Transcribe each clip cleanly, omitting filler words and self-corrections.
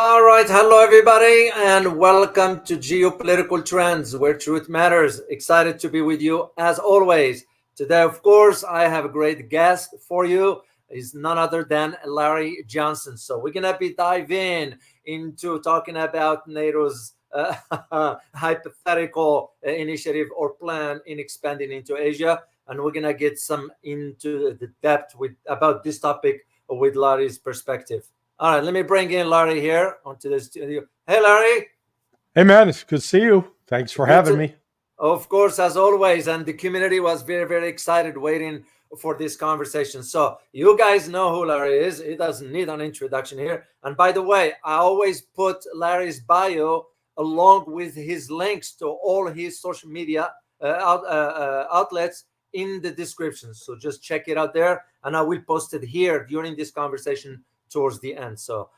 All right, hello everybody, and welcome to Geopolitical Trends, where truth matters. Excited to be with you as always. Today, of course, I have a great guest for you. Is none other than Larry Johnson. So we're gonna be diving into talking about NATO's hypothetical initiative or plan in expanding into Asia, and we're gonna get some into the depth with about this topic with Larry's perspective. All right, let me bring in Larry here onto the studio. Hey, Larry. Hey, man, it's good to see you. Thanks for having me. Of course, as always. And the community was very, very excited waiting for this conversation. So you guys know who Larry is. He doesn't need an introduction here. And by the way, I always put Larry's bio along with his links to all his social media outlets in the description. So just check it out there. And I will post it here during this conversation towards the end. So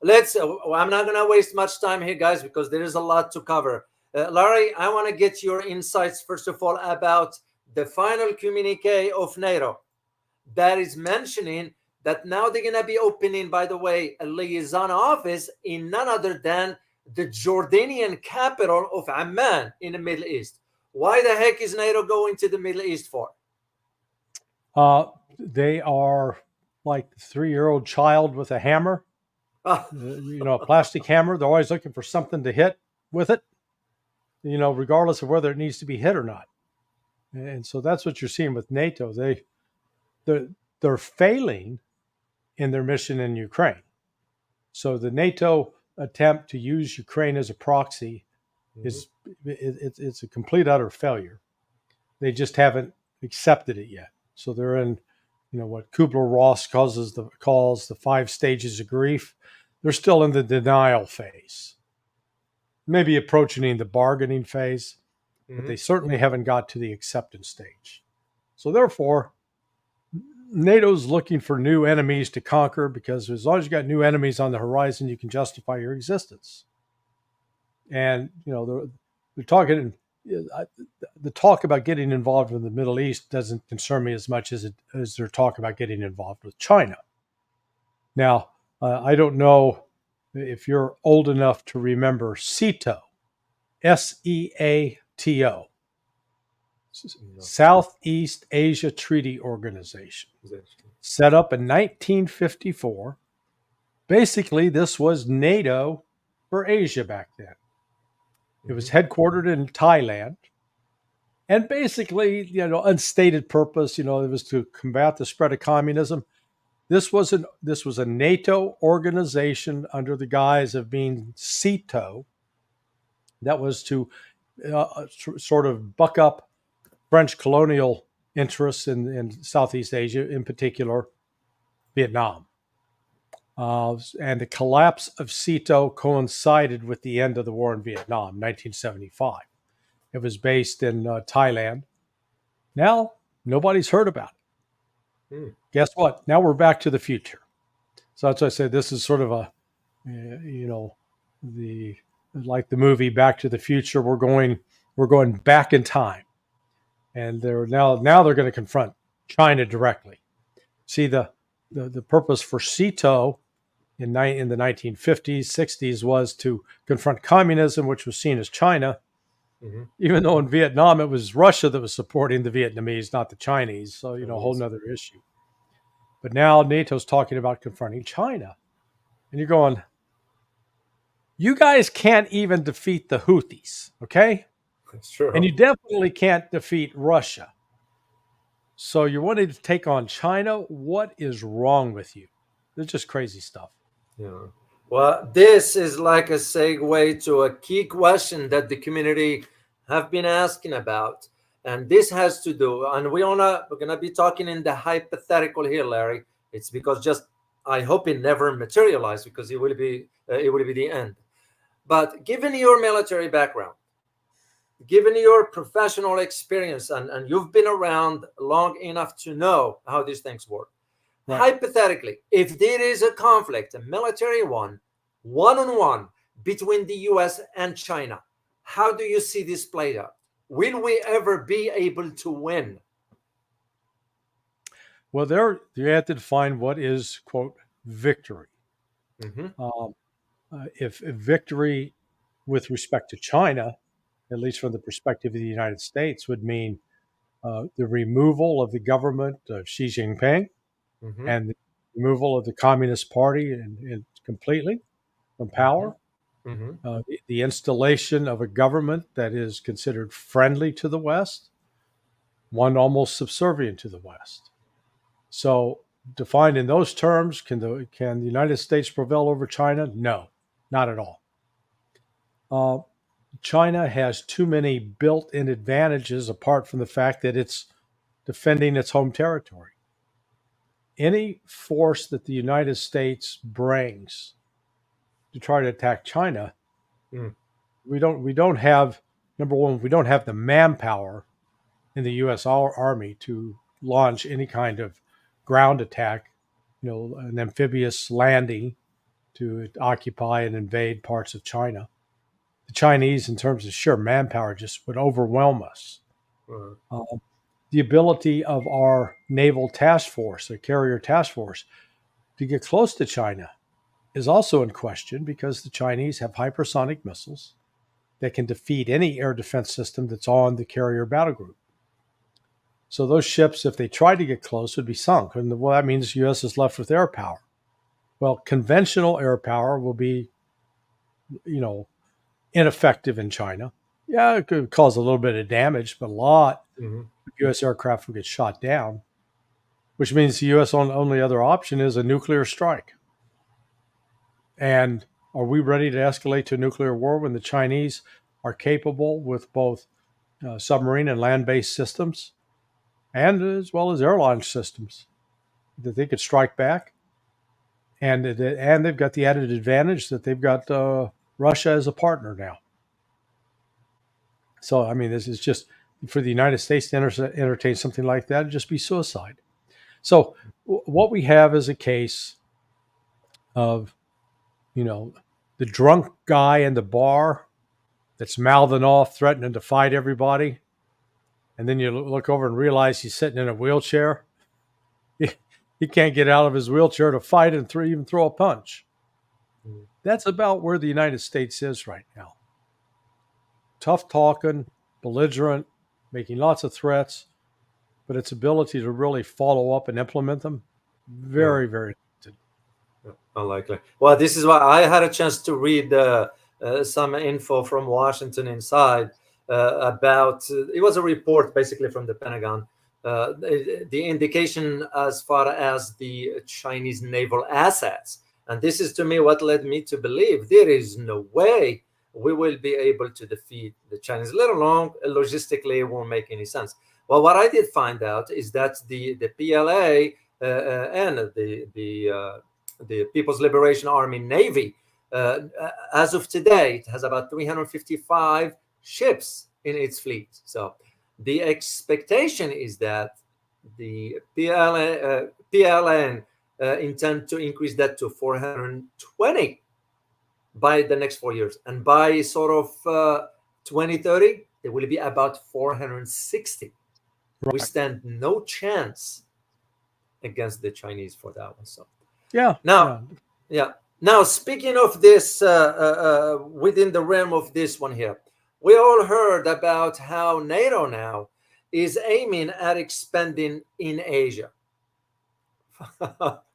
I'm not going to waste much time here, guys, because there is a lot to cover. Larry, I want to get your insights, first of all, about the final communique of NATO that is mentioning that now they're going to be opening, by the way, a liaison office in none other than the Jordanian capital of Amman in the Middle East. Why the heck is NATO going to the Middle East for? They are like the 3-year-old child with a hammer, a plastic hammer. They're always looking for something to hit with it, regardless of whether it needs to be hit or not. And so that's what you're seeing with NATO. They're failing in their mission in Ukraine. So the NATO attempt to use Ukraine as a proxy it's a complete utter failure. They just haven't accepted it yet. So they're in what Kubler-Ross calls the 5 stages of grief. They're still in the denial phase, maybe approaching the bargaining phase, but they certainly haven't got to the acceptance stage. So therefore, NATO's looking for new enemies to conquer, because as long as you got new enemies on the horizon, you can justify your existence. And they're talking. The talk about getting involved in the Middle East doesn't concern me as much as their talk about getting involved with China. Now, I don't know if you're old enough to remember SEATO, SEATO, Southeast Asia Treaty Organization, set up in 1954. Basically, this was NATO for Asia back then. It was headquartered in Thailand. And basically, unstated purpose, it was to combat the spread of communism. This was a NATO organization under the guise of being SEATO that was to sort of buck up French colonial interests in Southeast Asia, in particular Vietnam. And the collapse of SEATO coincided with the end of the war in Vietnam, 1975. It was based in Thailand. Now, nobody's heard about it. Guess what? Now we're back to the future. So that's why I say this is sort of like the movie Back to the Future. We're going back in time, and they're now they're going to confront China directly. See, the purpose for SEATO in the 1950s, 60s was to confront communism, which was seen as China. Even though in Vietnam it was Russia that was supporting the Vietnamese, not the Chinese. So, a whole nother issue. But now NATO's talking about confronting China. And you're going, you guys can't even defeat the Houthis, okay? That's true. And you definitely can't defeat Russia. So you're wanting to take on China? What is wrong with you? It's just crazy stuff. Yeah. Well, this is like a segue to a key question that the community have been asking about. And this has to do, and we're going to be talking in the hypothetical here, Larry. It's because I hope it never materialized, because it will be the end. But given your military background, given your professional experience, and you've been around long enough to know how these things work, right. Hypothetically, if there is a conflict, a military one-on-one between the US and China, how do you see this played out? Will we ever be able to win? Well, you have to define what is, quote, victory. if victory with respect to China, at least from the perspective of the United States, would mean the removal of the government of Xi Jinping Mm-hmm. and the removal of the Communist Party completely from power, Mm-hmm. the installation of a government that is considered friendly to the West, one almost subservient to the West. So, defined in those terms, can the United States prevail over China? No, not at all. China has too many built-in advantages apart from the fact that it's defending its home territory. Any force that the United States brings to try to attack China, we don't have, number one, we don't have the manpower in the U.S. Army to launch any kind of ground attack, an amphibious landing to occupy and invade parts of China. The Chinese, in terms of sheer manpower, just would overwhelm us. The ability of our naval task force, the carrier task force, to get close to China is also in question because the Chinese have hypersonic missiles that can defeat any air defense system that's on the carrier battle group. So those ships, if they tried to get close, would be sunk. And well, that means the U.S. is left with air power. Well, conventional air power will be, ineffective in China. Yeah, it could cause a little bit of damage, but a lot of U.S. aircraft will get shot down, which means the U.S. only other option is a nuclear strike. And are we ready to escalate to a nuclear war when the Chinese are capable with both submarine and land-based systems, and as well as air launch systems, that they could strike back? And they've got the added advantage that they've got Russia as a partner now. So, I mean, this is just, for the United States to entertain something like that, it'd just be suicide. So what we have is a case of, the drunk guy in the bar that's mouthing off, threatening to fight everybody. And then you look over and realize he's sitting in a wheelchair. He can't get out of his wheelchair to fight and even throw a punch. That's about where the United States is right now. Tough talking, belligerent, making lots of threats, but its ability to really follow up and implement them, very, very limited. Unlikely. Well, this is why I had a chance to read some info from Washington Inside about, it was a report basically from the Pentagon, the indication as far as the Chinese naval assets. And this is, to me, what led me to believe there is no way we will be able to defeat the Chinese, let alone logistically it won't make any sense. Well, what I did find out is that the PLA and the People's Liberation Army Navy, as of today, it has about 355 ships in its fleet. So the expectation is that the PLN intend to increase that to 420 by the next 4 years. And by sort of 2030, there will be about 460. Right. We stand no chance against the Chinese for that one. So Now, speaking of this, within the realm of this one here, we all heard about how NATO now is aiming at expanding in Asia,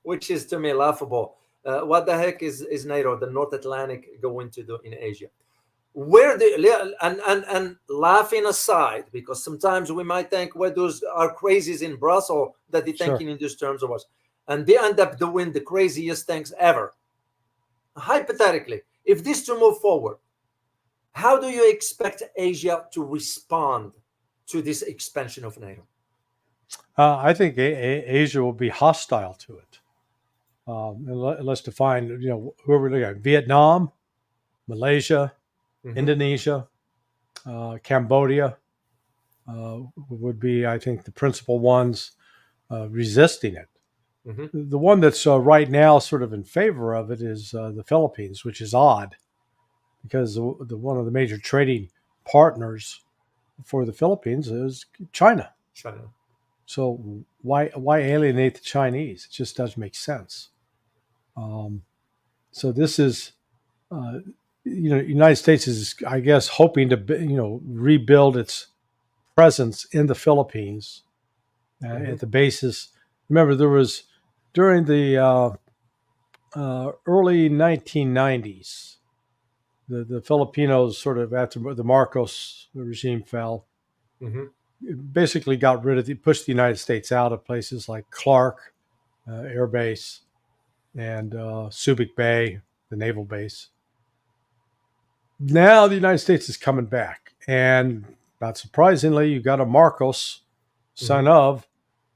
which is to me laughable. What the heck is NATO, the North Atlantic, going to do in Asia? And laughing aside, because sometimes we might think, well, those are crazies in Brussels that they're thinking in these terms of us, and they end up doing the craziest things ever. Hypothetically, if this to move forward, how do you expect Asia to respond to this expansion of NATO? I think Asia will be hostile to it. Let's define, who are we looking at? Vietnam, Malaysia, Indonesia, Cambodia would be, I think, the principal ones resisting it. The one that's right now sort of in favor of it is the Philippines, which is odd because one of the major trading partners for the Philippines is China. So why alienate the Chinese? It just doesn't make sense. So this is the United States is, I guess, hoping to rebuild its presence in the Philippines at the basis. Remember, there was during the early 1990s, the Filipinos sort of after the Marcos regime fell, basically pushed the United States out of places like Clark Air Base and Subic Bay, the naval base. Now the United States is coming back, and not surprisingly, you got a Marcos, son of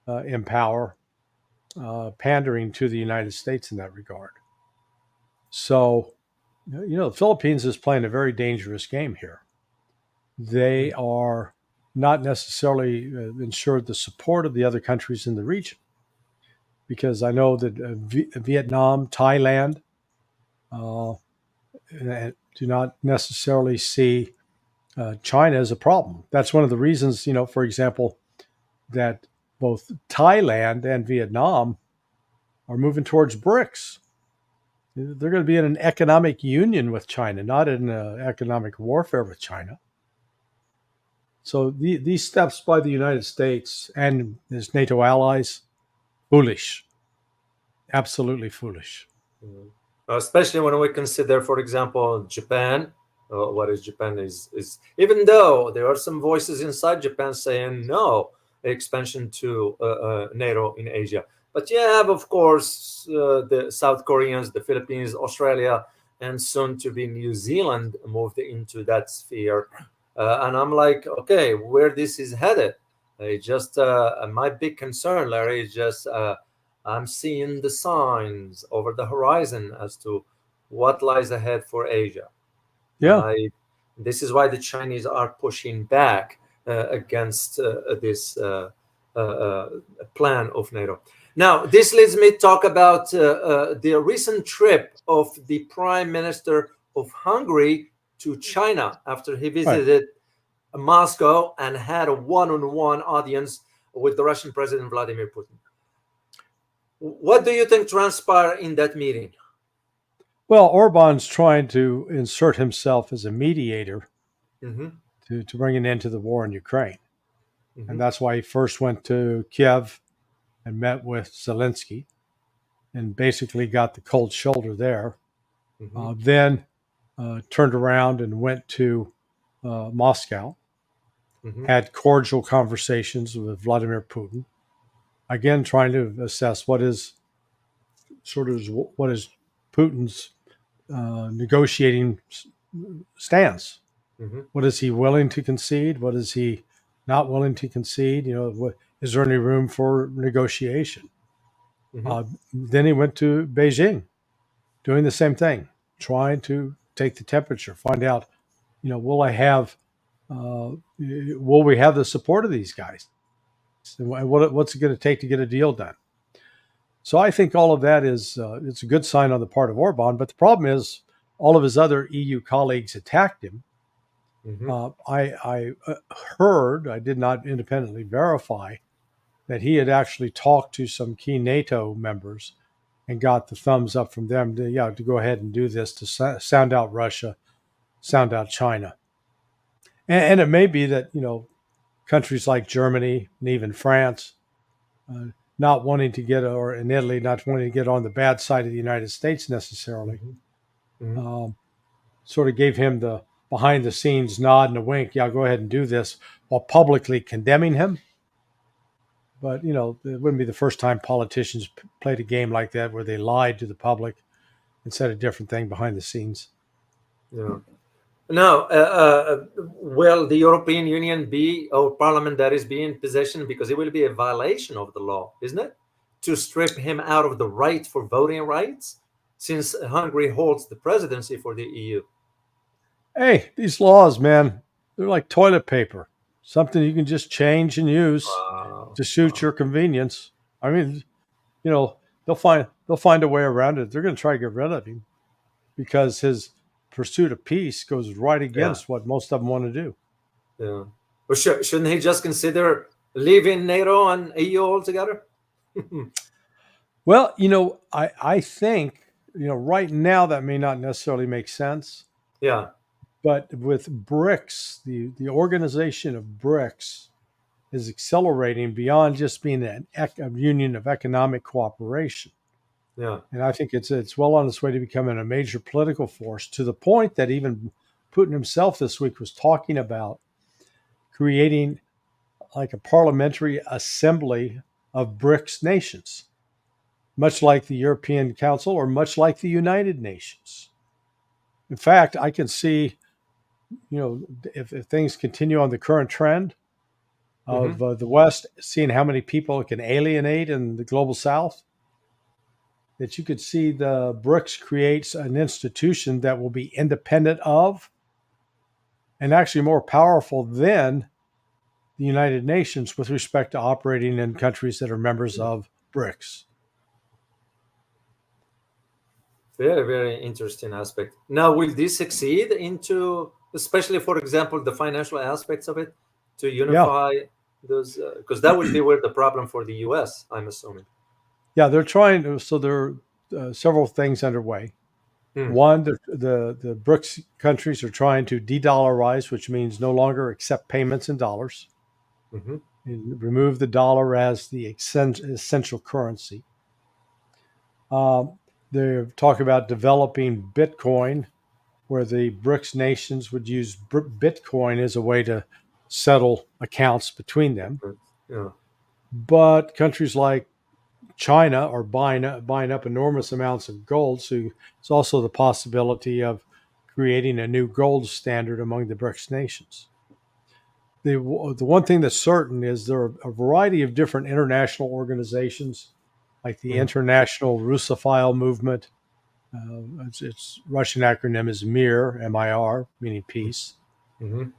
in power, pandering to the United States in that regard. So, the Philippines is playing a very dangerous game here. They are not necessarily ensured the support of the other countries in the region, because I know that Vietnam, Thailand do not necessarily see China as a problem. That's one of the reasons, for example, that both Thailand and Vietnam are moving towards BRICS. They're going to be in an economic union with China, not in economic warfare with China. So these steps by the United States and its NATO allies, foolish, absolutely foolish. Especially when we consider, for example, Japan. What is Japan is even though there are some voices inside Japan saying no expansion to NATO in Asia. But you have, of course, the South Koreans, the Philippines, Australia, and soon to be New Zealand moved into that sphere. And I'm like, okay, where this is headed? My big concern, Larry, is just I'm seeing the signs over the horizon as to what lies ahead for Asia. Yeah. This is why the Chinese are pushing back against this plan of NATO. Now, this leads me to talk about the recent trip of the Prime Minister of Hungary to China after he visited Moscow and had a one-on-one audience with the Russian President Vladimir Putin. What do you think transpired in that meeting? Well, Orban's trying to insert himself as a mediator to bring an end to the war in Ukraine. And that's why he first went to Kiev and met with Zelensky and basically got the cold shoulder there. Then turned around and went to Moscow, had cordial conversations with Vladimir Putin, again trying to assess what is Putin's negotiating stance. What is he willing to concede? What is he not willing to concede? Is there any room for negotiation? Then he went to Beijing, doing the same thing, trying to take the temperature, find out, will we have the support of these guys? And what's it going to take to get a deal done? So I think all of that is it's a good sign on the part of Orban. But the problem is all of his other EU colleagues attacked him. I heard, I did not independently verify, that he had actually talked to some key NATO members and got the thumbs up from them to go ahead and do this, to sound out Russia, sound out China. And it may be that, countries like Germany and even France not wanting to get, or in Italy, not wanting to get on the bad side of the United States necessarily, sort of gave him the behind the scenes nod and a wink. Yeah, go ahead and do this, while publicly condemning him. But, it wouldn't be the first time politicians played a game like that where they lied to the public and said a different thing behind the scenes. Yeah. Now, will the European Union or Parliament that is be in possession, because it will be a violation of the law, isn't it, to strip him out of the right for voting rights, since Hungary holds the presidency for the EU? Hey, these laws, man, they're like toilet paper. Something you can just change and use to suit your convenience. I mean, they'll find a way around it. They're going to try to get rid of him because his pursuit of peace goes right against what most of them want to do. Yeah. Well, shouldn't he just consider leaving NATO and EU altogether? Well, I think right now that may not necessarily make sense. Yeah. But with BRICS, the organization of BRICS is accelerating beyond just being a union of economic cooperation. Yeah. And I think it's well on its way to becoming a major political force, to the point that even Putin himself this week was talking about creating like a parliamentary assembly of BRICS nations, much like the European Council or much like the United Nations. In fact, I can see, if things continue on the current trend of the West, seeing how many people it can alienate in the global South, that you could see the BRICS creates an institution that will be independent of and actually more powerful than the United Nations with respect to operating in countries that are members of BRICS. Very, very interesting aspect. Now, will this succeed into, especially, for example, the financial aspects of it, to unify those? Because that would be where the problem for the US, I'm assuming. Yeah, they're trying to. So there are several things underway. One, the BRICS countries are trying to de-dollarize, which means no longer accept payments in dollars. And remove the dollar as the essential currency. They're talking about developing Bitcoin, where the BRICS nations would use Bitcoin as a way to settle accounts between them. Yeah. But countries like China are buying up enormous amounts of gold, so it's also the possibility of creating a new gold standard among the BRICS nations. The one thing that's certain is there are a variety of different international organizations, like the International Russophile Movement. Its Russian acronym is MIR, M-I-R, meaning peace. The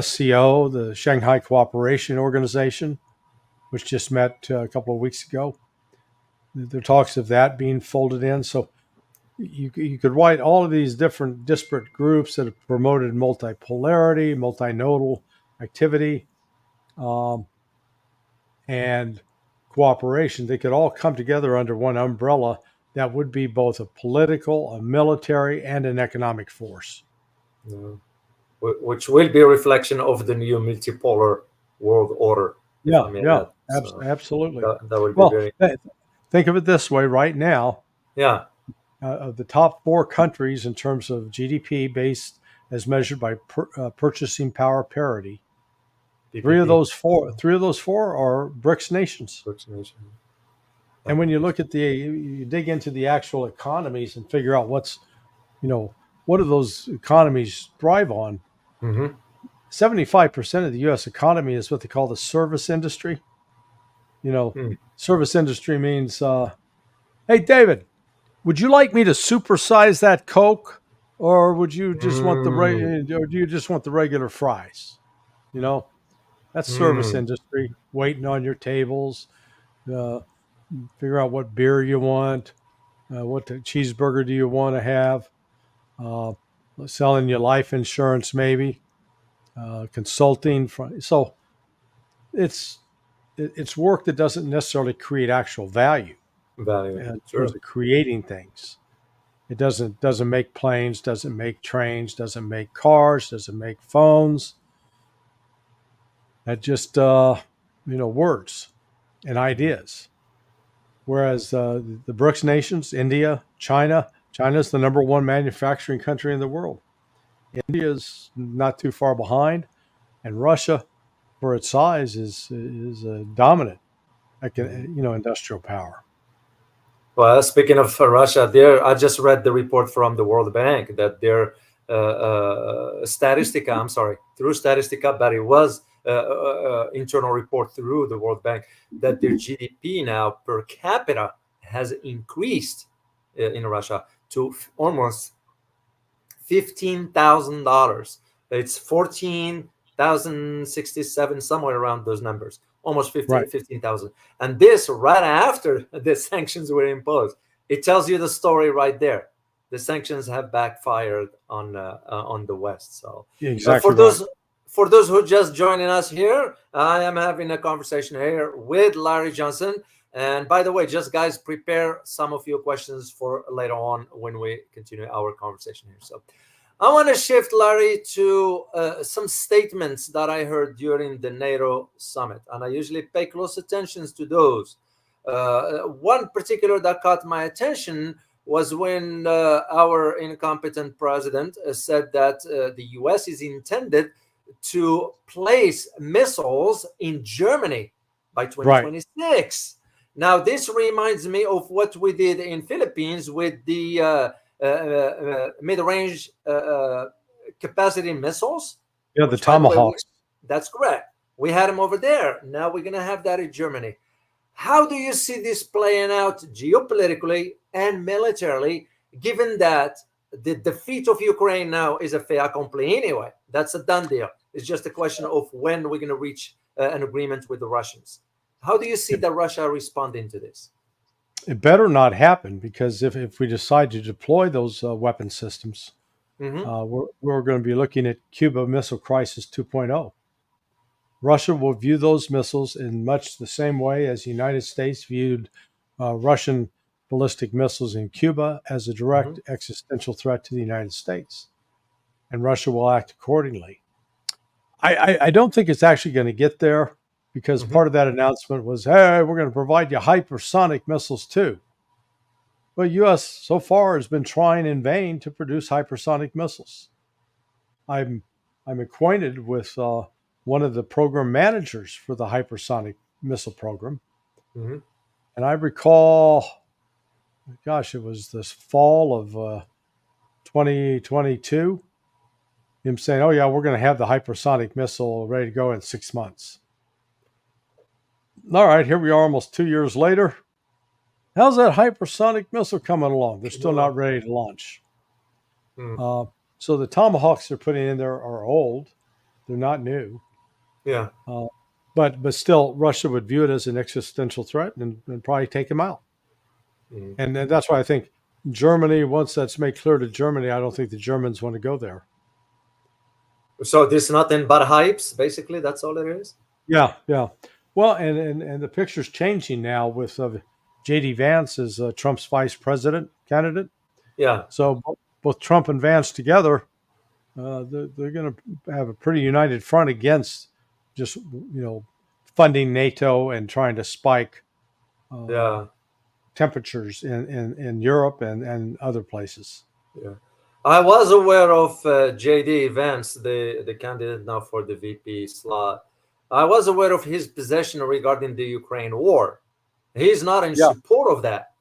SCO, the Shanghai Cooperation Organization, which just met a couple of weeks ago. There are talks of that being folded in. So you could write all of these different disparate groups that have promoted multipolarity, multinodal activity, and cooperation. They could all come together under one umbrella that would be both a political, a military, and an economic force. Which will be a reflection of the new multipolar world order. Absolutely. That would be very... Think of it this way right now. Yeah. Of the top 4 countries in terms of GDP based as measured by purchasing power parity, three of those four are BRICS nations. And when you look at you dig into the actual economies and figure out what do those economies thrive on? 75% of the U.S. economy is what they call the service industry. Service industry means, hey, David, would you like me to supersize that Coke, or would you just want or do you just want the regular fries? That's service industry, waiting on your tables, figure out what beer you want, what cheeseburger do you want to have, selling you life insurance maybe, consulting. So it's work that doesn't necessarily create actual value. In terms of creating things. It doesn't make planes, doesn't make trains, doesn't make cars, doesn't make phones. That just words and ideas. Whereas the BRICS nations, India, China's the number 1 manufacturing country in the world. India's not too far behind, and Russia, for its size, is a dominant, industrial power. Well, speaking of Russia, I just read the report from the World Bank that their through Statistica, but it was internal report through the World Bank, that their GDP now per capita has increased in Russia to almost $15,000. It's 14,067, somewhere around those numbers. Almost 15,000. And this right after the sanctions were imposed. It tells you the story right there. The sanctions have backfired on the West. So exactly. For those who just joining us here, I am having a conversation here with Larry Johnson, And by the way, just guys, prepare some of your questions for later on when we continue our conversation here. So I want to shift, Larry, to some statements that I heard during the NATO summit, and I usually pay close attention to those. One particular that caught my attention was when our incompetent president said that the US is intended to place missiles in Germany by 2026. Right. Now, this reminds me of what we did in Philippines with the mid-range capacity missiles. Yeah, the Tomahawks. That's correct. We had them over there. Now we're going to have that in Germany. How do you see this playing out geopolitically and militarily, given that the defeat of Ukraine now is a fait accompli anyway? That's a done deal. It's just a question of when we're going to reach an agreement with the Russians. How do you see that Russia responding to this? It better not happen, because if we decide to deploy those weapon systems, we're going to be looking at Cuba Missile Crisis 2.0. Russia will view those missiles in much the same way as the United States viewed Russian ballistic missiles in Cuba, as a direct existential threat to the United States. And Russia will act accordingly. I don't think it's actually going to get there, because part of that announcement was, hey, we're going to provide you hypersonic missiles too. But U.S. so far has been trying in vain to produce hypersonic missiles. I'm acquainted with one of the program managers for the hypersonic missile program. And I recall, gosh, it was this fall of 2022, him saying, oh yeah, we're going to have the hypersonic missile ready to go in 6 months. All right, here we are almost 2 years later. How's that hypersonic missile coming along? They're still not ready to launch. So the Tomahawks they're putting in there are old. They're not new. Yeah. But still, Russia would view it as an existential threat and probably take them out. And that's why I think Germany, once that's made clear to Germany, I don't think the Germans want to go there. So this is nothing but hypes, basically? That's all it is? Yeah. Well, and the picture's changing now with J.D. Vance as Trump's vice president candidate. Yeah. So both Trump and Vance together, they're going to have a pretty united front against just, funding NATO and trying to spike temperatures in Europe and other places. Yeah. I was aware of J.D. Vance, the candidate now for the VP slot. I was aware of his position regarding the Ukraine war. He's not in support of that.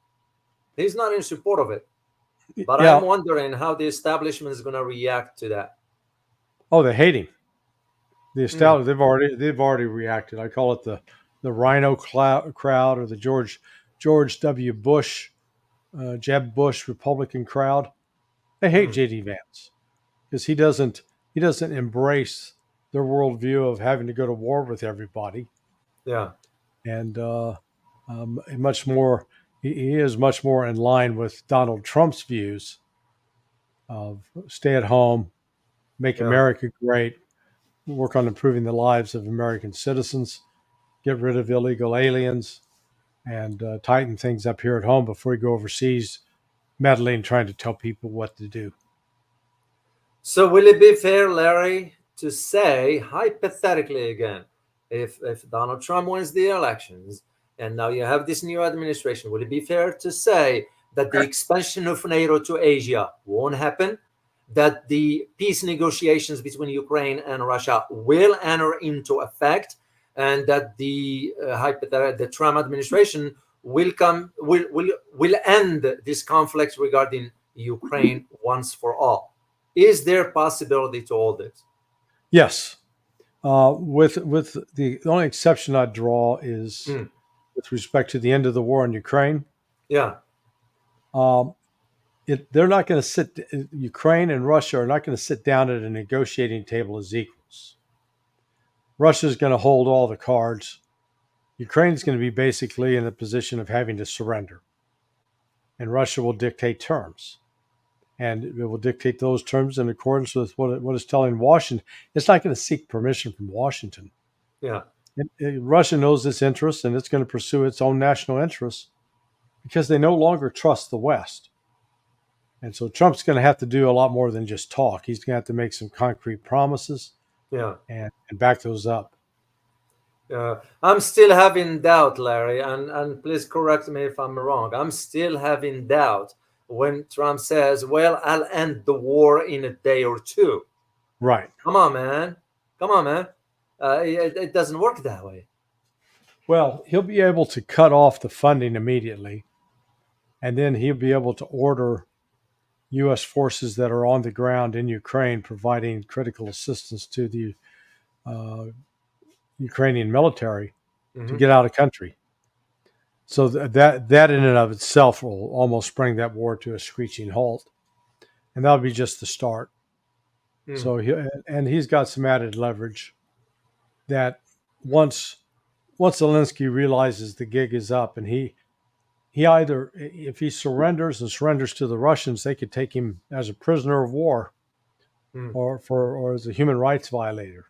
He's not in support of it. But I'm wondering how the establishment is going to react to that. Oh, they hate him. The establishment, they've already reacted. I call it the Rhino crowd, or the George W. Bush, Jeb Bush Republican crowd. They hate J.D. Vance because he doesn't embrace their worldview of having to go to war with everybody. Yeah, and he is much more in line with Donald Trump's views of stay at home, make America great, work on improving the lives of American citizens, get rid of illegal aliens, and tighten things up here at home before you go overseas, meddling, trying to tell people what to do. So will it be fair, Larry, to say, hypothetically again, if Donald Trump wins the elections and now you have this new administration, would it be fair to say that the expansion of NATO to Asia won't happen, that the peace negotiations between Ukraine and Russia will enter into effect, and that the Trump administration will end this conflict regarding Ukraine once for all? Is there possibility to all this? Yes. With the only exception I'd draw is with respect to the end of the war in Ukraine. Yeah. They're not going to sit. Ukraine and Russia are not going to sit down at a negotiating table as equals. Russia's going to hold all the cards. Ukraine's going to be basically in a position of having to surrender, and Russia will dictate terms, and it will dictate those terms in accordance with what it's telling Washington. It's not going to seek permission from Washington. Yeah, Russia knows its interests, and it's going to pursue its own national interests because they no longer trust the West. And so Trump's going to have to do a lot more than just talk. He's going to have to make some concrete promises and back those up. I'm still having doubt, Larry, and please correct me if I'm wrong. I'm still having doubt when Trump says, well, I'll end the war in a day or two. Right. Come on, man. It doesn't work that way. Well, he'll be able to cut off the funding immediately, and then he'll be able to order U.S. forces that are on the ground in Ukraine providing critical assistance to the Ukrainian military to get out of country. So that in and of itself will almost bring that war to a screeching halt. And that'll be just the start. So he's got some added leverage that once Zelensky realizes the gig is up, and he either, if he surrenders to the Russians, they could take him as a prisoner of war or as a human rights violator.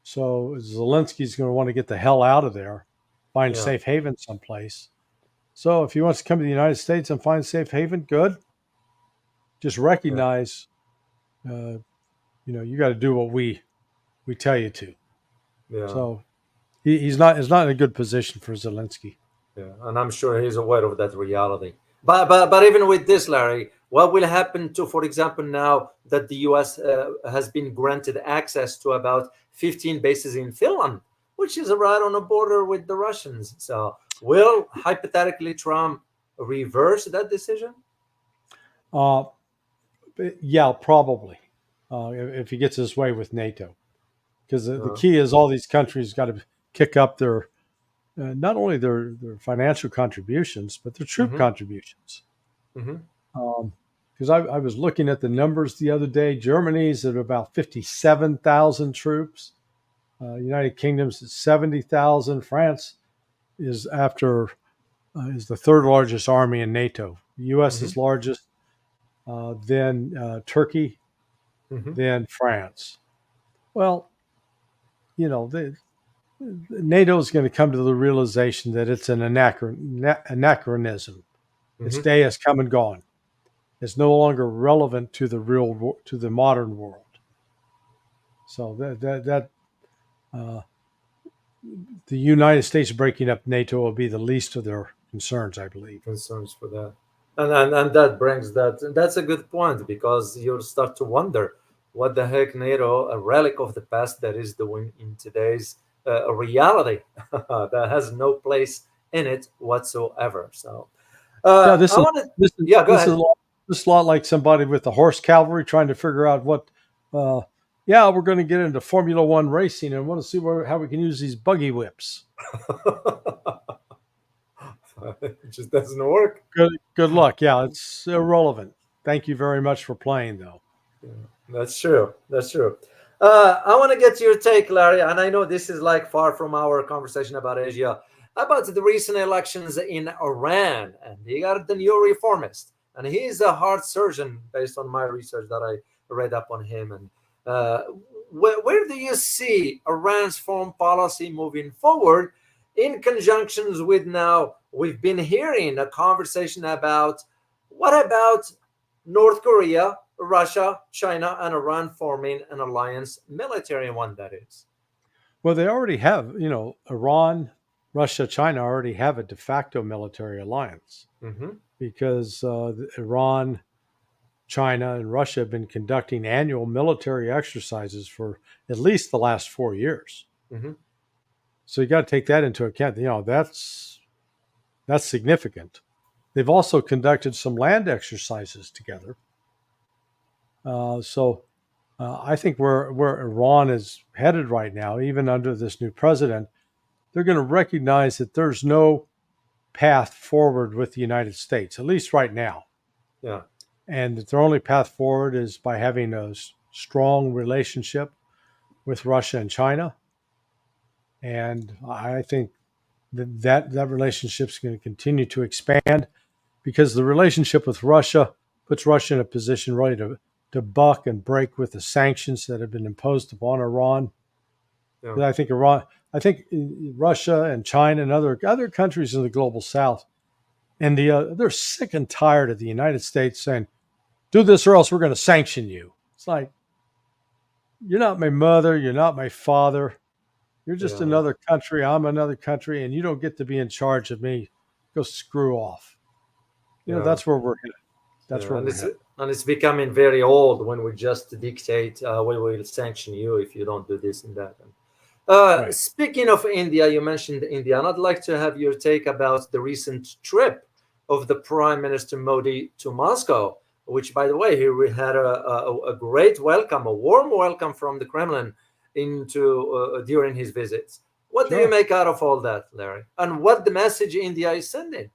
So Zelensky's going to want to get the hell out of there, find safe haven someplace. So if he wants to come to the United States and find safe haven, good. Just recognize, you got to do what we tell you to. Yeah. So he's not in a good position for Zelensky. Yeah, and I'm sure he's aware of that reality. But even with this, Larry, what will happen to, for example, now that the U.S. Has been granted access to about 15 bases in Finland, which is right on the border with the Russians? So will, hypothetically, Trump reverse that decision? Yeah, probably, if he gets his way with NATO. Because the key is all these countries got to kick up their not only their financial contributions, but their troop contributions. Because I was looking at the numbers the other day. Germany's at about 57,000 troops. United Kingdom's at 70,000. France is is the third largest army in NATO. The U.S. is largest, then Turkey, then France. Well, NATO is going to come to the realization that it's an anachronism. Its day has come and gone. It's no longer relevant to the modern world. So the United States breaking up NATO will be the least of their concerns, I believe. Concerns for that, and that brings that. That's a good point, because you'll start to wonder what the heck NATO, a relic of the past, that is doing in today's reality that has no place in it whatsoever. So this is a lot like somebody with the horse cavalry trying to figure out what we're going to get into Formula One racing and want to see how we can use these buggy whips. It just doesn't work. Good luck. Yeah, it's irrelevant. Thank you very much for playing, though. Yeah, that's true. I want to get your take, Larry, and I know this is like far from our conversation about Asia, about the recent elections in Iran. And you got the new reformist, and he's a heart surgeon based on my research that I read up on him. And where do you see Iran's foreign policy moving forward in conjunctions with, now we've been hearing a conversation about, what about North Korea, Russia, China, and Iran forming an alliance, military one, that is? Well, they already have, Iran, Russia, China already have a de facto military alliance because Iran, China, and Russia have been conducting annual military exercises for at least the last 4 years. So you got to take that into account. That's significant. They've also conducted some land exercises together. So I think where Iran is headed right now, even under this new president, they're going to recognize that there's no path forward with the United States, at least right now. Yeah. And that their only path forward is by having a strong relationship with Russia and China. And I think that relationship is going to continue to expand, because the relationship with Russia puts Russia in a position really to buck and break with the sanctions that have been imposed upon Iran. Yeah. I think I think Russia and China and other countries in the global South, India, they're sick and tired of the United States saying, "Do this or else we're going to sanction you." It's like, you're not my mother, you're not my father, you're just Yeah. another country. I'm another country, and you don't get to be in charge of me. Go screw off. Yeah. That's where we're headed. That's Yeah, where we're headed. and it's becoming very old when we just dictate we will sanction you if you don't do this and that. Right. Speaking of India, you mentioned India, and I'd like to have your take about the recent trip of the Prime Minister Modi to Moscow, which, by the way, he had a great welcome, a warm welcome from the Kremlin into during his visits. What do you Sure. make out of all that, Larry? And what the message India is sending,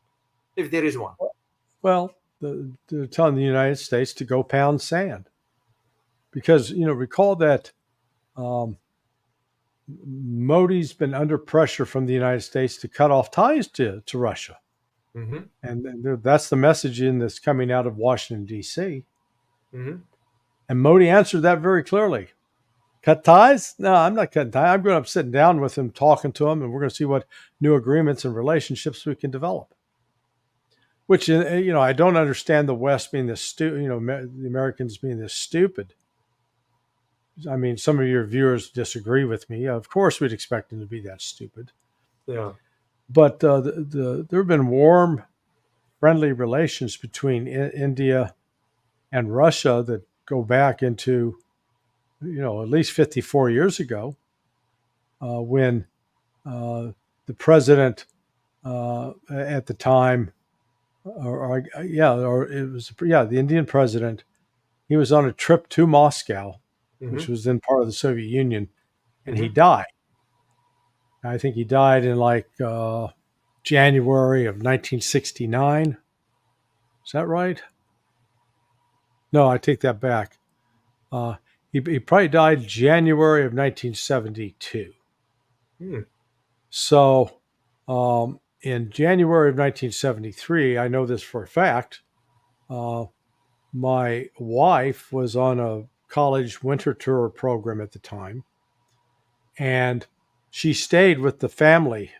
if there is one? Well, they're telling the United States to go pound sand because, recall that Modi's been under pressure from the United States to cut off ties to Russia. Mm-hmm. And that's the messaging that's coming out of Washington, D.C. Mm-hmm. And Modi answered that very clearly. Cut ties? No, I'm not cutting ties. I'm sitting down with him, talking to him, and we're going to see what new agreements and relationships we can develop. Which, I don't understand the West being this the Americans being this stupid. I mean, some of your viewers disagree with me. Of course, we'd expect them to be that stupid. Yeah. But there have been warm, friendly relations between India and Russia that go back into, at least 54 years ago, when the president at the time, the Indian president, he was on a trip to Moscow, Mm-hmm. which was then part of the Soviet Union, and he Mm-hmm. died. I think he died in January of 1969. Is that right? No, I take that back. He probably died January of 1972. Mm. So in January of 1973, I know this for a fact, my wife was on a college winter tour program at the time, and she stayed with the family.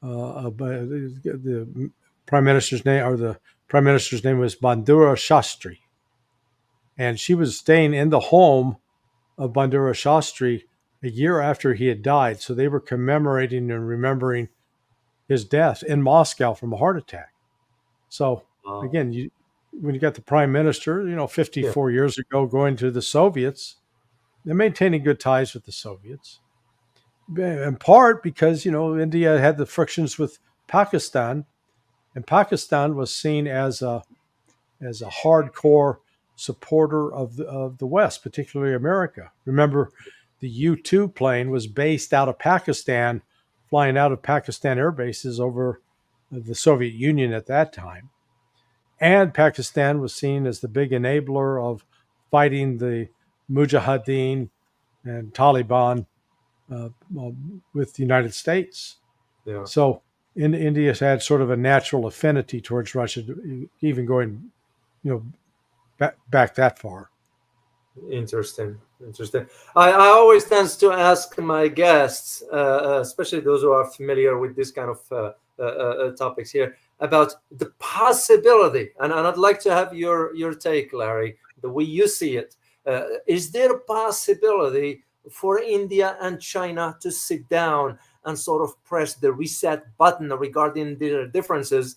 The prime minister's name, was Bandura Shastri, and she was staying in the home of Bandura Shastri a year after he had died. So they were commemorating and remembering his death in Moscow from a heart attack. So again, when you got the prime minister, 54 years ago going to the Soviets, they're maintaining good ties with the Soviets. In part because, India had the frictions with Pakistan, and Pakistan was seen as a hardcore supporter of the West, particularly America. Remember, the U-2 plane was based out of Pakistan, flying out of Pakistan air bases over the Soviet Union at that time. And Pakistan was seen as the big enabler of fighting the Mujahideen and Taliban with the United States. Yeah. So India's had sort of a natural affinity towards Russia, even going, back that far. Interesting. I always tend to ask my guests, especially those who are familiar with this kind of topics here, about the possibility, and I'd like to have your take, Larry, the way you see it. Is there a possibility for India and China to sit down and sort of press the reset button regarding their differences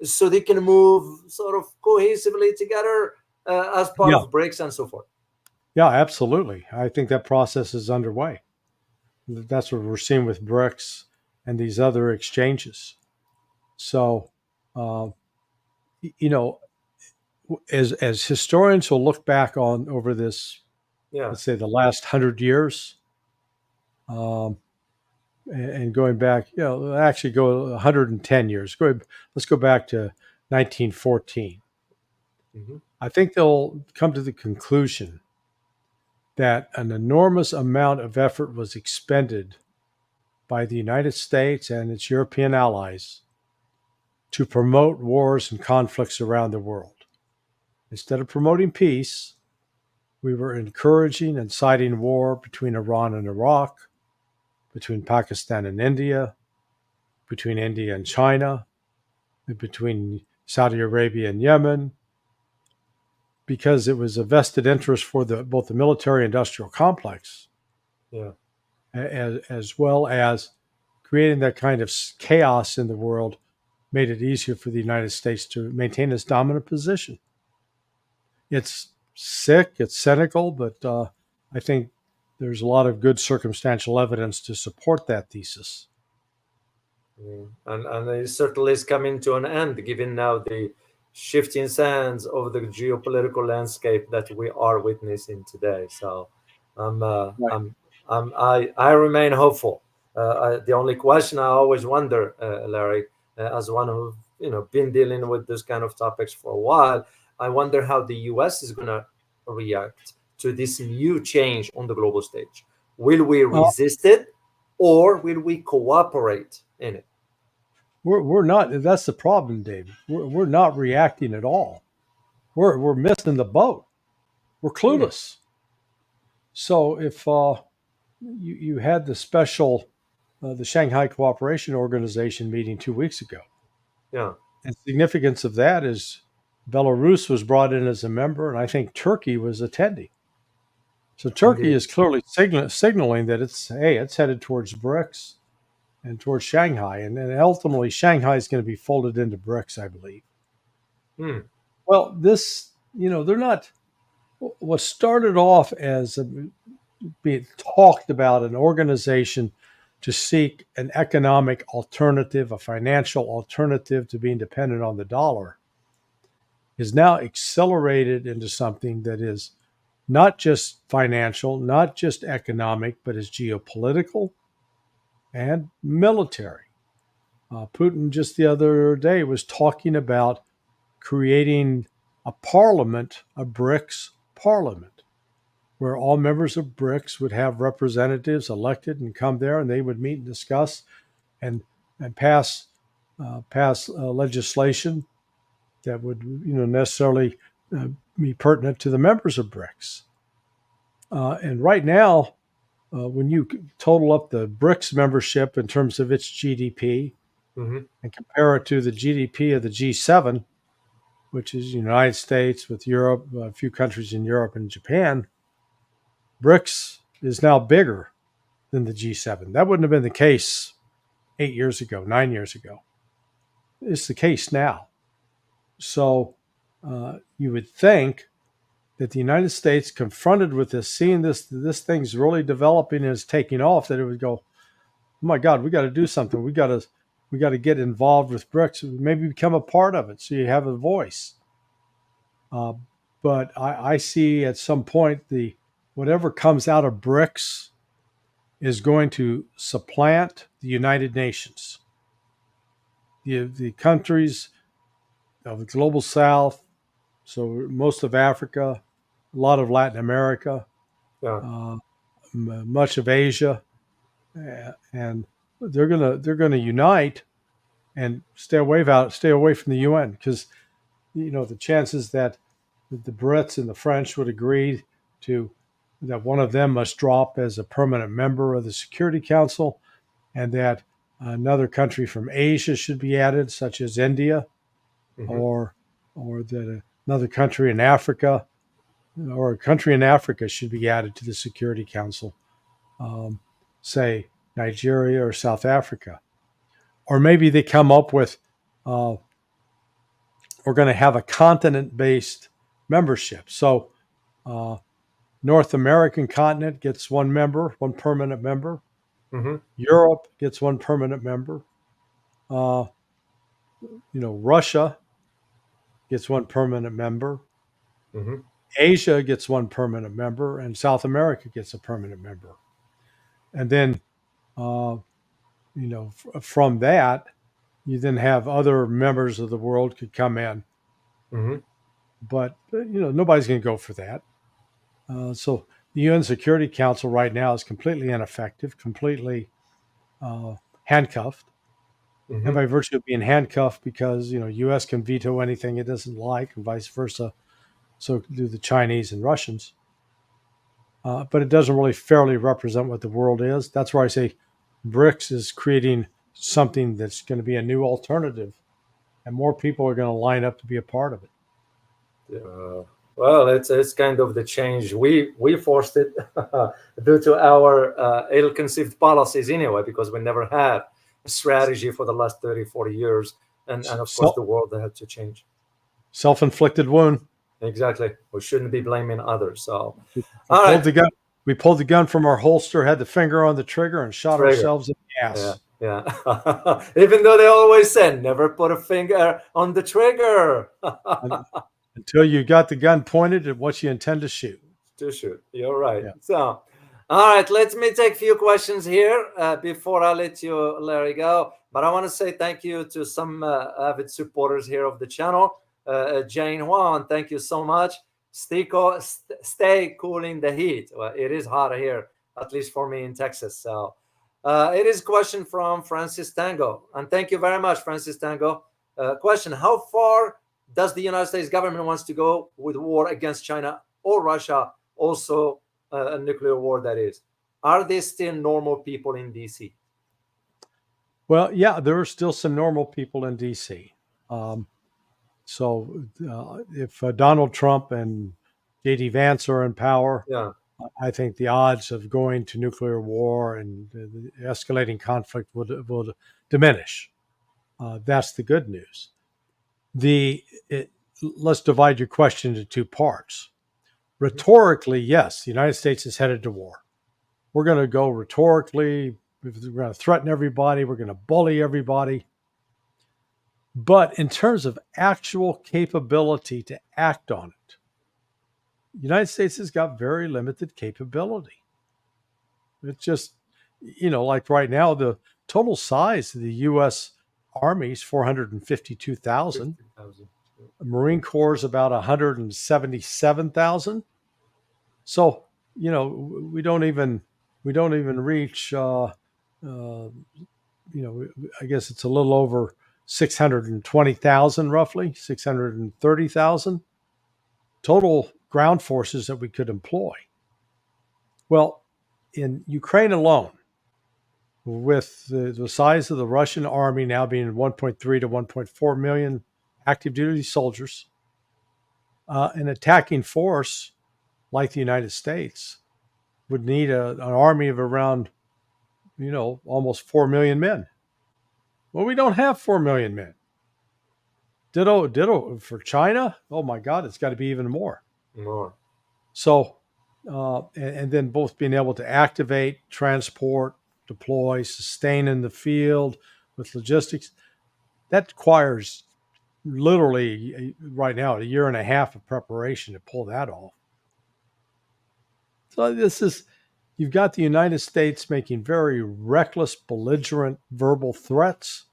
so they can move sort of cohesively together as part of BRICS and so forth? Yeah, absolutely. I think that process is underway. That's what we're seeing with BRICS and these other exchanges. So, as historians will look back on over this, let's say the last 100 years, and going back, actually go 110 years. Let's go back to 1914. Mm-hmm. I think they'll come to the conclusion that an enormous amount of effort was expended by the United States and its European allies to promote wars and conflicts around the world. Instead of promoting peace, we were encouraging and inciting war between Iran and Iraq, between Pakistan and India, between India and China, between Saudi Arabia and Yemen, because it was a vested interest for both the military-industrial complex, Yeah. as well as creating that kind of chaos in the world, made it easier for the United States to maintain its dominant position. It's sick, it's cynical, but I think there's a lot of good circumstantial evidence to support that thesis. And it certainly is coming to an end, given now the shifting sands of the geopolitical landscape that we are witnessing today. So, Right. I remain hopeful. The only question I always wonder, Larry, as one who been dealing with this kind of topics for a while, I wonder how the U.S. is going to react to this new change on the global stage. Will we resist it, or will we cooperate in it? We're not. That's the problem, David. We're not reacting at all. We're missing the boat. We're clueless. So if you had the special, the Shanghai Cooperation Organization meeting 2 weeks ago, Yeah, and the significance of that is Belarus was brought in as a member, and I think Turkey was attending. So Turkey indeed. is clearly signaling that it's headed towards BRICS and towards Shanghai, and ultimately Shanghai is going to be folded into BRICS, I believe. Hmm. Well, this, they're not. What started off as being talked about an organization to seek an economic alternative, a financial alternative to being dependent on the dollar, is now accelerated into something that is not just financial, not just economic, but is geopolitical and military. Putin just the other day was talking about creating a parliament, a BRICS parliament, where all members of BRICS would have representatives elected and come there, and they would meet and discuss and pass legislation that would necessarily be pertinent to the members of BRICS. And right now, when you total up the BRICS membership in terms of its GDP and compare it to the GDP of the G7, which is the United States with Europe, a few countries in Europe and Japan, BRICS is now bigger than the G7. That wouldn't have been the case 8 years ago, 9 years ago. It's the case now. So you would think that the United States, confronted with this, seeing this thing's really developing and is taking off, that it would go, oh my God, we got to do something. We got to get involved with BRICS, maybe become a part of it, so you have a voice. But I see at some point whatever comes out of BRICS is going to supplant the United Nations. The countries of the global South, so most of Africa, a lot of Latin America, much of Asia, and they're gonna unite and stay away from the UN, because the chances that the Brits and the French would agree to that one of them must drop as a permanent member of the Security Council, and that another country from Asia should be added, such as India, or that another country in Africa, or a country in Africa should be added to the Security Council, say Nigeria or South Africa. Or maybe they come up with, we're going to have a continent-based membership. So North American continent gets one member, one permanent member. Europe gets one permanent member. Russia gets one permanent member. Asia gets one permanent member, and South America gets a permanent member. And then, from that, you then have other members of the world could come in. But, nobody's going to go for that. So the UN Security Council right now is completely ineffective, completely handcuffed. And by virtue of being handcuffed, because, U.S. can veto anything it doesn't like, and vice versa. So do the Chinese and Russians. But it doesn't really fairly represent what the world is. That's where I say BRICS is creating something that's going to be a new alternative, and more people are going to line up to be a part of it. Well, it's kind of the change. We forced it due to our ill-conceived policies anyway, because we never had a strategy for the last 30, 40 years. And of course, the world had to change. Self-inflicted wound. Exactly. We shouldn't be blaming others. So, we pulled the gun from our holster, had the finger on the trigger, and shot ourselves in the ass. Yeah. Even though they always said, never put a finger on the trigger. Until you got the gun pointed at what you intend to shoot. You're right. Yeah. So, all right, let me take a few questions here before I let you, Larry, go. But I want to say thank you to some avid supporters here of the channel. Jane Juan, thank you so much. Stay cool in the heat. Well, it is hot here, at least for me in Texas. So it is a question from Francis Tango. And thank you very much, Francis Tango. Question, how far does the United States government wants to go with war against China or Russia, also a nuclear war, that is? Are they still normal people in D.C.? Well, yeah, there are still some normal people in D.C. So if Donald Trump and J.D. Vance are in power, I think the odds of going to nuclear war and the escalating conflict will diminish. That's the good news. Let's divide your question into two parts. Rhetorically, yes, the United States is headed to war. We're going to go rhetorically. We're going to threaten everybody. We're going to bully everybody. But in terms of actual capability to act on it, the United States has got very limited capability. It's just, like right now, the total size of the U.S. Army is 452,000. Marine Corps is about 177,000. So, we don't even reach, I guess it's a little over 620,000, roughly 630,000 total ground forces that we could employ. Well, in Ukraine alone, with the size of the Russian army now being 1.3 to 1.4 million active duty soldiers, an attacking force like the United States would need an army of around, almost 4 million men. Well, we don't have 4 million men. Ditto for China. Oh my God, it's got to be even more. So, and then both being able to activate, transport, deploy, sustain in the field with logistics, that requires literally right now a year and a half of preparation to pull that off. So you've got the United States making very reckless, belligerent verbal threats.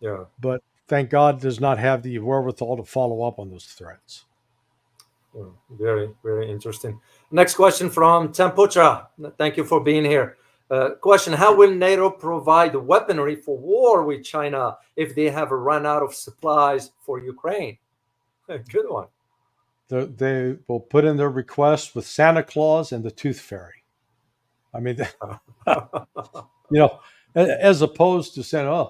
Yeah. But thank God does not have the wherewithal to follow up on those threats. Well, very, very interesting. Next question from Tamputra. Thank you for being here. Question, how will NATO provide weaponry for war with China if they have run out of supplies for Ukraine? Good one. They will put in their request with Santa Claus and the Tooth Fairy. I mean, as opposed to saying,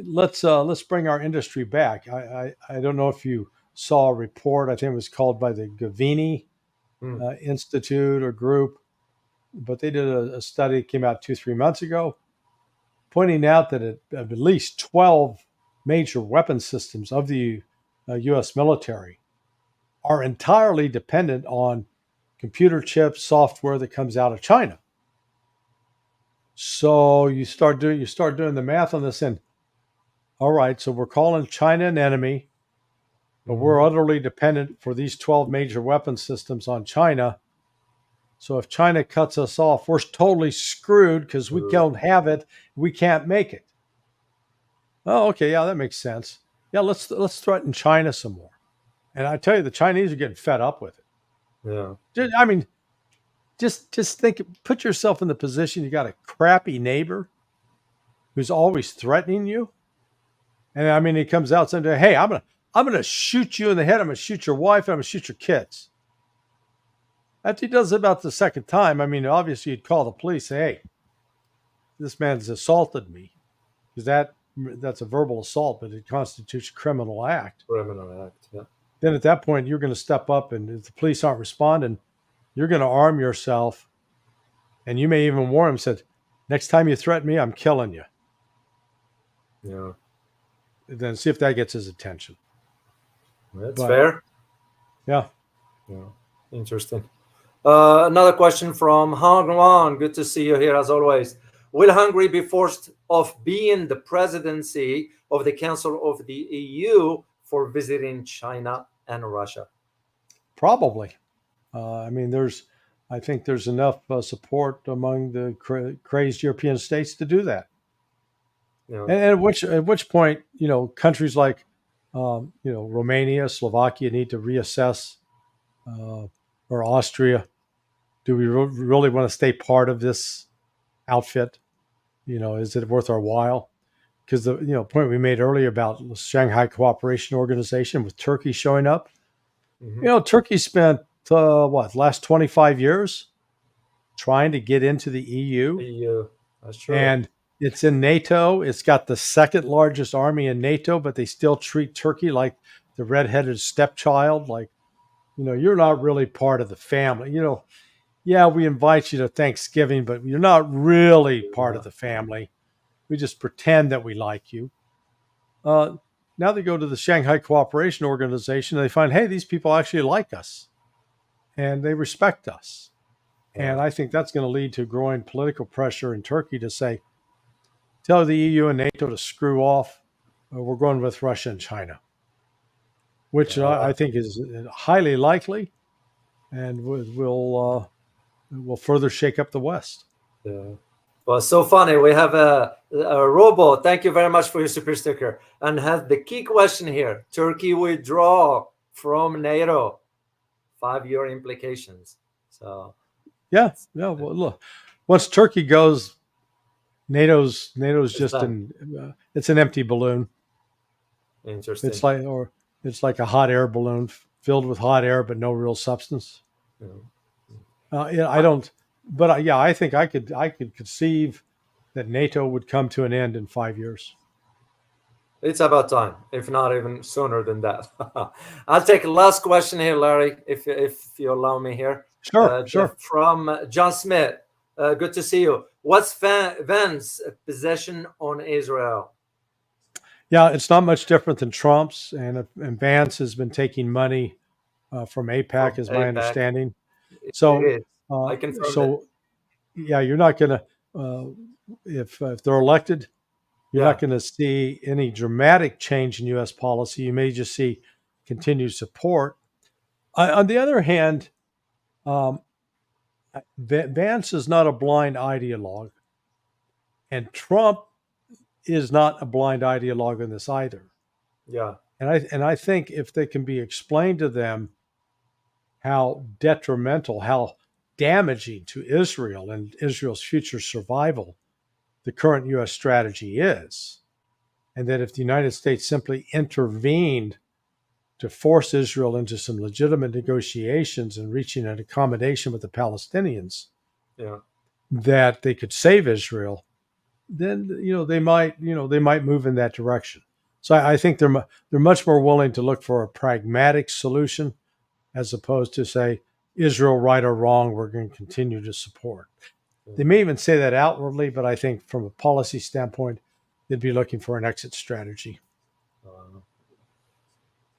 let's bring our industry back. I don't know if you saw a report. I think it was called by the Gavini Institute or group, but they did a study that came out 2-3 months ago, pointing out that at least 12 major weapon systems of the U.S. military are entirely dependent on computer chips, software that comes out of China. So you start doing the math on this, and all right, so we're calling China an enemy, but we're utterly dependent for these 12 major weapon systems on China. So if China cuts us off, we're totally screwed because we don't have it. We can't make it. Oh, okay. Yeah, that makes sense. Yeah, let's threaten China some more. And I tell you, the Chinese are getting fed up with it. Yeah. Just think, put yourself in the position you got a crappy neighbor who's always threatening you. And he comes out saying, hey, I'm gonna shoot you in the head. I'm gonna shoot your wife. I'm gonna shoot your kids. After he does it about the second time, obviously you'd call the police, say, hey, this man's assaulted me, because that's a verbal assault, but it constitutes a criminal act. Criminal act. Yeah. Then at that point, you're going to step up, and if the police aren't responding, you're going to arm yourself, and you may even warn him, said, next time you threaten me, I'm killing you. Yeah. Then see if that gets his attention. That's fair. Yeah. Yeah. Interesting. Another question from Hungary. Good to see you here as always. Will Hungary be forced off being the presidency of the Council of the EU for visiting China and Russia? Probably. I think there's enough support among the crazed European states to do that. Yeah. And at which point, countries like, Romania, Slovakia need to reassess, or Austria. Do we really want to stay part of this outfit? Is it worth our while? Because the point we made earlier about the Shanghai Cooperation Organization with Turkey showing up, Turkey spent last 25 years trying to get into the EU. EU, that's true. And it's in NATO. It's got the second largest army in NATO, but they still treat Turkey like the redheaded stepchild. Like, you're not really part of the family. Yeah, we invite you to Thanksgiving, but you're not really part of the family. We just pretend that we like you. Now they go to the Shanghai Cooperation Organization, and they find, hey, these people actually like us, and they respect us. And I think that's going to lead to growing political pressure in Turkey to say, tell the EU and NATO to screw off. We're going with Russia and China, which I think is highly likely, and will further shake up the West. Yeah. Well, so funny. We have a Robo. Thank you very much for your super sticker. And have the key question here: Turkey withdraw from NATO. 5-year implications. So. Yeah. Well, look, once Turkey goes, NATO's just it's an empty balloon. Interesting. It's like a hot air balloon filled with hot air, but no real substance. Yeah. I don't. But I think I could conceive that NATO would come to an end in 5 years. It's about time, if not even sooner than that. I'll take a last question here, Larry, if you allow me here. Sure. From John Smith. Good to see you. What's Vance's position on Israel? Yeah, it's not much different than Trump's, and Vance has been taking money from AIPAC, is my understanding. So. I confirm that. Yeah, you're not going to, if they're elected, you're not going to see any dramatic change in U.S. policy. You may just see continued support. On the other hand, Vance is not a blind ideologue, and Trump is not a blind ideologue in this either. Yeah, and I think if they can be explained to them how detrimental, how damaging to Israel and Israel's future survival the current U.S. strategy is, and that if the United States simply intervened to force Israel into some legitimate negotiations and reaching an accommodation with the Palestinians, that they could save Israel, then they might move in that direction. So I think they're much more willing to look for a pragmatic solution as opposed to say, Israel, right or wrong, we're going to continue to support. They may even say that outwardly, but I think from a policy standpoint, they'd be looking for an exit strategy.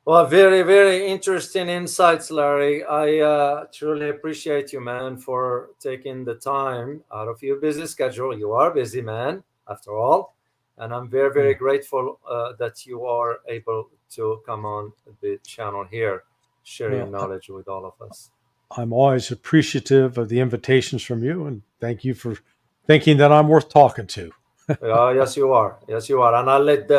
Well, very, very interesting insights, Larry. I truly appreciate you, man, for taking the time out of your busy schedule. You are a busy man, after all. And I'm very, very grateful that you are able to come on the channel here, share your knowledge with all of us. I'm always appreciative of the invitations from you, and thank you for thinking that I'm worth talking to. Yes, you are. Yes, you are. And I'll let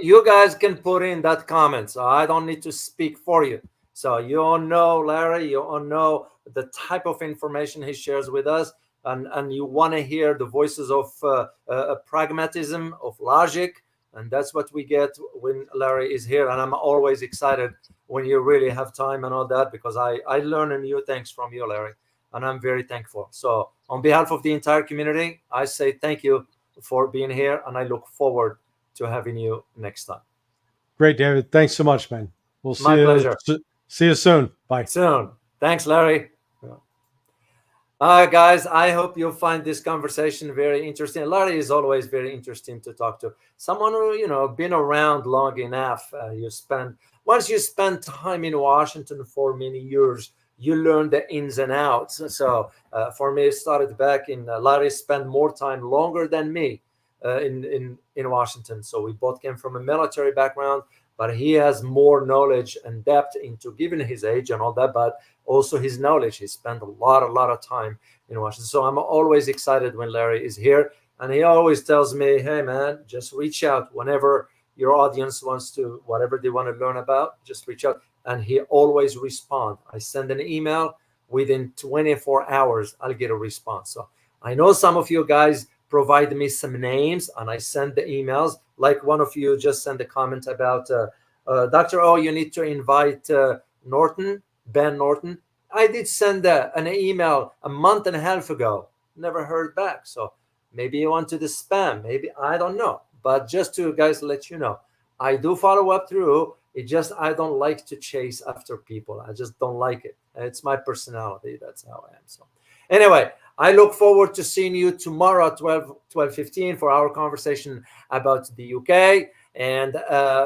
you guys can put in that comment. So I don't need to speak for you. So you all know Larry. You all know the type of information he shares with us, and you want to hear the voices of pragmatism, of logic, and that's what we get when Larry is here. And I'm always excited when you really have time and all that, because I learn new things from you, Larry. and I'm very thankful. So on behalf of the entire community, I say thank you for being here, and I look forward to having you next time. Great, David. Thanks so much, man. We'll My pleasure. See you soon. Bye. Soon. Thanks, Larry. All right, guys, I hope you'll find this conversation very interesting. Larry is always very interesting to talk to. Someone who, been around long enough. Once you spend time in Washington for many years, you learn the ins and outs. So for me, it started back in, Larry spent more time longer than me in Washington. So we both came from a military background, but he has more knowledge and depth into, given his age and all that, but also his knowledge. He spent a lot of time in Washington. So I'm always excited when Larry is here. And he always tells me, hey, man, just reach out whenever your audience wants to, whatever they want to learn about, just reach out. And he always responds. I send an email, within 24 hours, I'll get a response. So I know some of you guys provide me some names, and I send the emails. Like one of you just sent a comment about, Dr. O, you need to invite Ben Norton. I did send an email a month and a half ago. Never heard back. So maybe you went to the spam. Maybe, I don't know. But just to, guys, let you know, I do follow up through. It just, I don't like to chase after people. I just don't like it. It's my personality. That's how I am. So anyway, I look forward to seeing you tomorrow at 12:15 for our conversation about the UK. And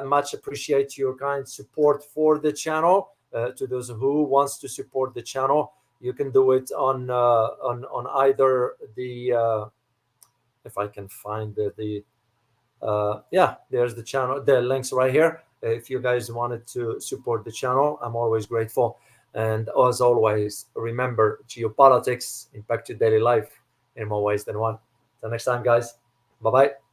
much appreciate your kind support for the channel. To those who wants to support the channel, you can do it on either the if I can find there's the channel, the links right here. If you guys wanted to support the channel, I'm always grateful. And as always, remember, geopolitics impact your daily life in more ways than one. Till next time, guys. Bye-bye.